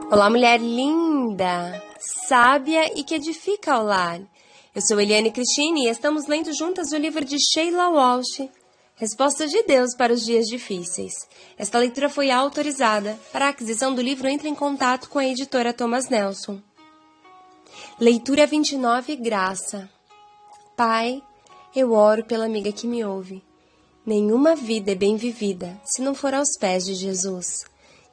Olá, mulher linda, sábia e que edifica o lar. Eu sou Eliane Cristine e estamos lendo juntas o livro de Sheila Walsh, Respostas de Deus para os Dias Difíceis. Esta leitura foi autorizada. Para a aquisição do livro, entre em contato com a editora Thomas Nelson. Leitura 29, Graça. Pai, eu oro pela amiga que me ouve. Nenhuma vida é bem vivida se não for aos pés de Jesus.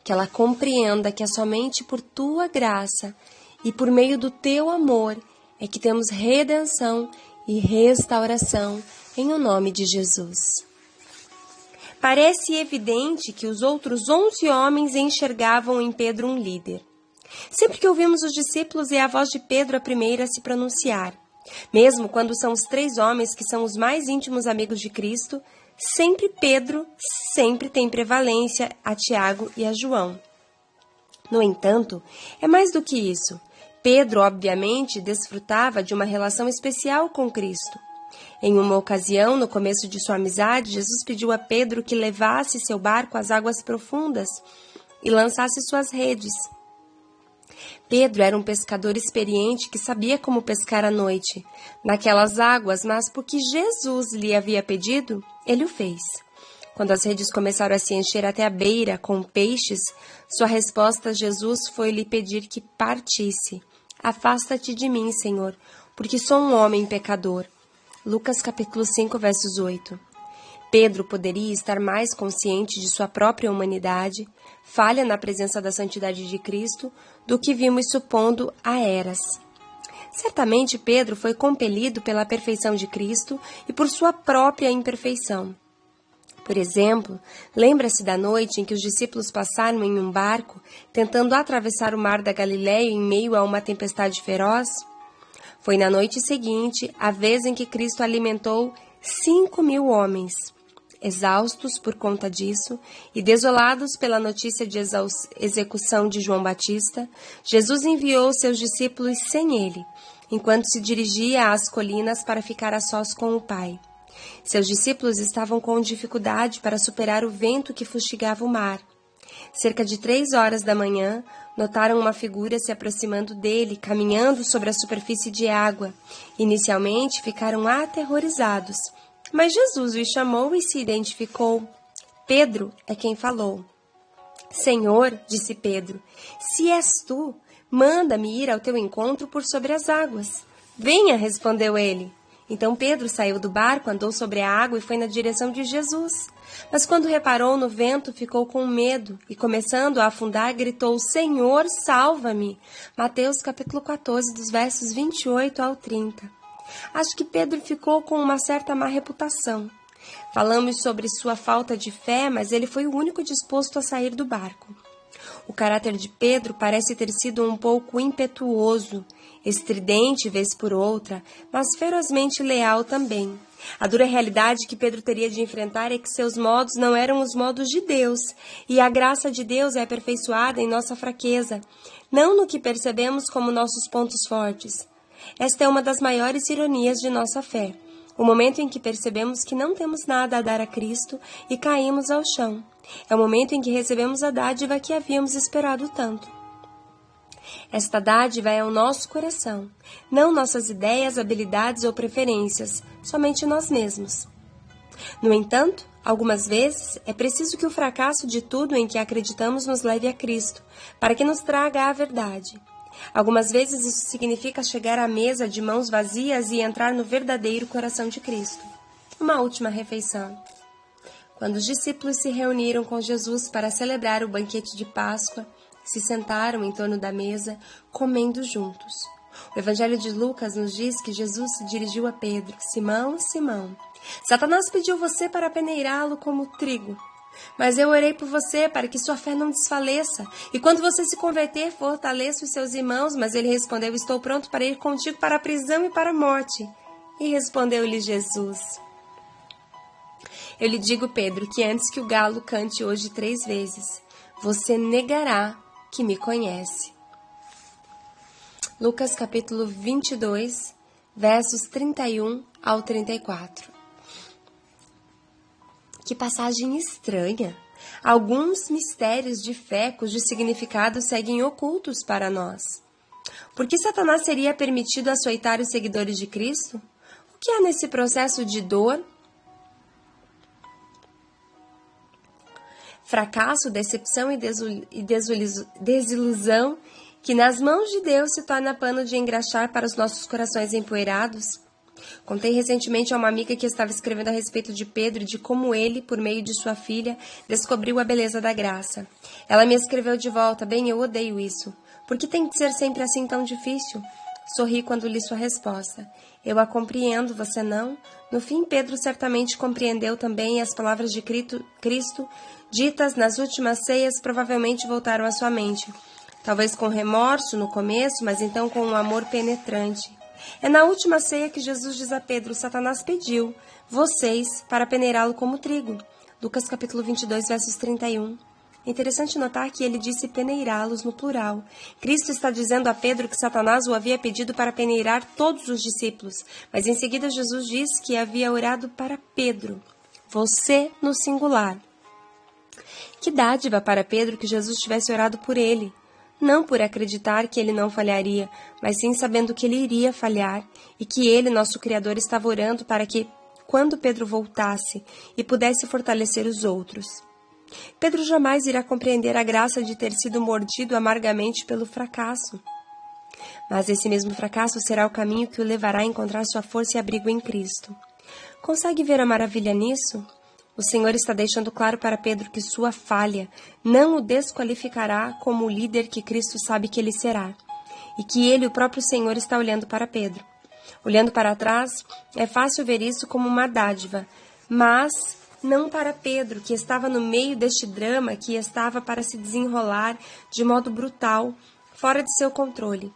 Que ela compreenda que é somente por tua graça e por meio do teu amor é que temos redenção e restauração em o nome de Jesus. Parece evidente que os outros 11 homens enxergavam em Pedro um líder. Sempre que ouvimos os discípulos, é a voz de Pedro a primeira a se pronunciar. Mesmo quando são os 3 homens que são os mais íntimos amigos de Cristo, Pedro sempre tem prevalência a Tiago e a João. No entanto, é mais do que isso. Pedro, obviamente, desfrutava de uma relação especial com Cristo. Em uma ocasião, no começo de sua amizade, Jesus pediu a Pedro que levasse seu barco às águas profundas e lançasse suas redes. Pedro era um pescador experiente que sabia como pescar à noite, naquelas águas, mas porque Jesus lhe havia pedido, ele o fez. Quando as redes começaram a se encher até a beira com peixes, sua resposta a Jesus foi lhe pedir que partisse. Afasta-te de mim, Senhor, porque sou um homem pecador. Lucas capítulo 5, versos 8. Pedro poderia estar mais consciente de sua própria humanidade, falha na presença da santidade de Cristo, do que vimos supondo a eras. Certamente Pedro foi compelido pela perfeição de Cristo e por sua própria imperfeição. Por exemplo, lembra-se da noite em que os discípulos passaram em um barco, tentando atravessar o mar da Galileia em meio a uma tempestade feroz? Foi na noite seguinte a vez em que Cristo alimentou 5.000 homens. Exaustos por conta disso e desolados pela notícia de execução de João Batista, Jesus enviou seus discípulos sem ele, enquanto se dirigia às colinas para ficar a sós com o Pai. Seus discípulos estavam com dificuldade para superar o vento que fustigava o mar. Cerca de 3 horas da manhã, notaram uma figura se aproximando dele, caminhando sobre a superfície de água. Inicialmente, ficaram aterrorizados. Mas Jesus os chamou e se identificou. Pedro é quem falou. Senhor, disse Pedro, se és tu, manda-me ir ao teu encontro por sobre as águas. Venha, respondeu ele. Então Pedro saiu do barco, andou sobre a água e foi na direção de Jesus. Mas quando reparou no vento, ficou com medo e, começando a afundar, gritou, Senhor, salva-me. Mateus capítulo 14, dos versos 28 ao 30. Acho que Pedro ficou com uma certa má reputação. Falamos sobre sua falta de fé, mas ele foi o único disposto a sair do barco. O caráter de Pedro parece ter sido um pouco impetuoso, estridente vez por outra, mas ferozmente leal também. A dura realidade que Pedro teria de enfrentar é que seus modos não eram os modos de Deus, e a graça de Deus é aperfeiçoada em nossa fraqueza, não no que percebemos como nossos pontos fortes. Esta é uma das maiores ironias de nossa fé, o momento em que percebemos que não temos nada a dar a Cristo e caímos ao chão. É o momento em que recebemos a dádiva que havíamos esperado tanto. Esta dádiva é o nosso coração, não nossas ideias, habilidades ou preferências, somente nós mesmos. No entanto, algumas vezes é preciso que o fracasso de tudo em que acreditamos nos leve a Cristo, para que nos traga a verdade. Algumas vezes isso significa chegar à mesa de mãos vazias e entrar no verdadeiro coração de Cristo. Uma última refeição. Quando os discípulos se reuniram com Jesus para celebrar o banquete de Páscoa, se sentaram em torno da mesa, comendo juntos. O Evangelho de Lucas nos diz que Jesus se dirigiu a Pedro. Simão, Simão, Satanás pediu você para peneirá-lo como trigo. Mas eu orei por você para que sua fé não desfaleça. E quando você se converter, fortaleça os seus irmãos. Mas ele respondeu, estou pronto para ir contigo para a prisão e para a morte. E respondeu-lhe Jesus, eu lhe digo, Pedro, que antes que o galo cante hoje 3 vezes, você negará que me conhece. Lucas capítulo 22, versos 31 ao 34. Que passagem estranha! Alguns mistérios de fé cujo significado seguem ocultos para nós. Por que Satanás seria permitido açoitar os seguidores de Cristo? O que há nesse processo de dor, fracasso, decepção e desilusão que nas mãos de Deus se torna pano de engraxar para os nossos corações empoeirados? Contei recentemente a uma amiga que estava escrevendo a respeito de Pedro e de como ele, por meio de sua filha, descobriu a beleza da graça. Ela me escreveu de volta: bem, eu odeio isso. Por que tem de ser sempre assim tão difícil? Sorri quando li sua resposta. Eu a compreendo, você não? No fim, Pedro certamente compreendeu também, e as palavras de Cristo, ditas nas últimas ceias, provavelmente voltaram à sua mente. Talvez com remorso no começo, mas então com um amor penetrante. É na última ceia que Jesus diz a Pedro: Satanás pediu vocês para peneirá-lo como trigo. Lucas capítulo 22, versos 31. É interessante notar que ele disse peneirá-los no plural. Cristo está dizendo a Pedro que Satanás o havia pedido para peneirar todos os discípulos, mas em seguida Jesus diz que havia orado para Pedro, você no singular. Que dádiva para Pedro que Jesus tivesse orado por ele. Não por acreditar que ele não falharia, mas sim sabendo que ele iria falhar e que ele, nosso Criador, estava orando para que, quando Pedro voltasse, e pudesse fortalecer os outros. Pedro jamais irá compreender a graça de ter sido mordido amargamente pelo fracasso. Mas esse mesmo fracasso será o caminho que o levará a encontrar sua força e abrigo em Cristo. Consegue ver a maravilha nisso? O Senhor está deixando claro para Pedro que sua falha não o desqualificará como o líder que Cristo sabe que ele será, e que ele, o próprio Senhor, está olhando para Pedro. Olhando para trás, é fácil ver isso como uma dádiva, mas não para Pedro, que estava no meio deste drama que estava para se desenrolar de modo brutal, fora de seu controle.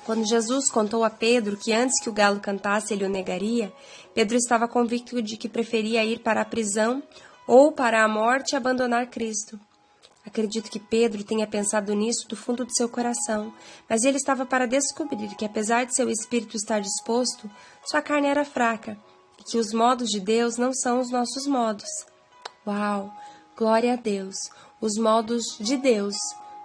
Quando Jesus contou a Pedro que antes que o galo cantasse ele o negaria, Pedro estava convicto de que preferia ir para a prisão ou para a morte e abandonar Cristo. Acredito que Pedro tenha pensado nisso do fundo de seu coração, mas ele estava para descobrir que, apesar de seu espírito estar disposto, sua carne era fraca e que os modos de Deus não são os nossos modos. Uau! Glória a Deus! Os modos de Deus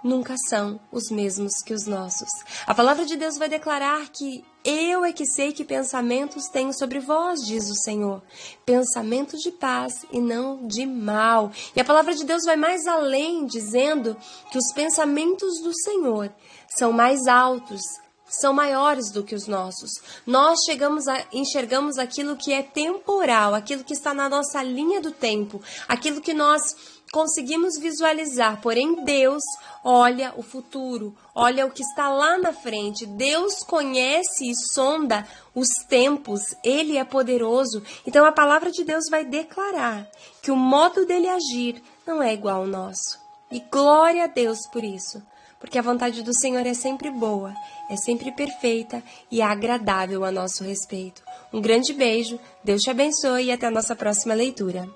nunca são os mesmos que os nossos. A palavra de Deus vai declarar que eu é que sei que pensamentos tenho sobre vós, diz o Senhor. Pensamentos de paz e não de mal. E a palavra de Deus vai mais além, dizendo que os pensamentos do Senhor são mais altos, são maiores do que os nossos. Nós enxergamos aquilo que é temporal, aquilo que está na nossa linha do tempo, aquilo que nós conseguimos visualizar, porém Deus olha o futuro, olha o que está lá na frente. Deus conhece e sonda os tempos, Ele é poderoso. Então a palavra de Deus vai declarar que o modo dele agir não é igual ao nosso. E glória a Deus por isso, porque a vontade do Senhor é sempre boa, é sempre perfeita e agradável a nosso respeito. Um grande beijo, Deus te abençoe e até a nossa próxima leitura.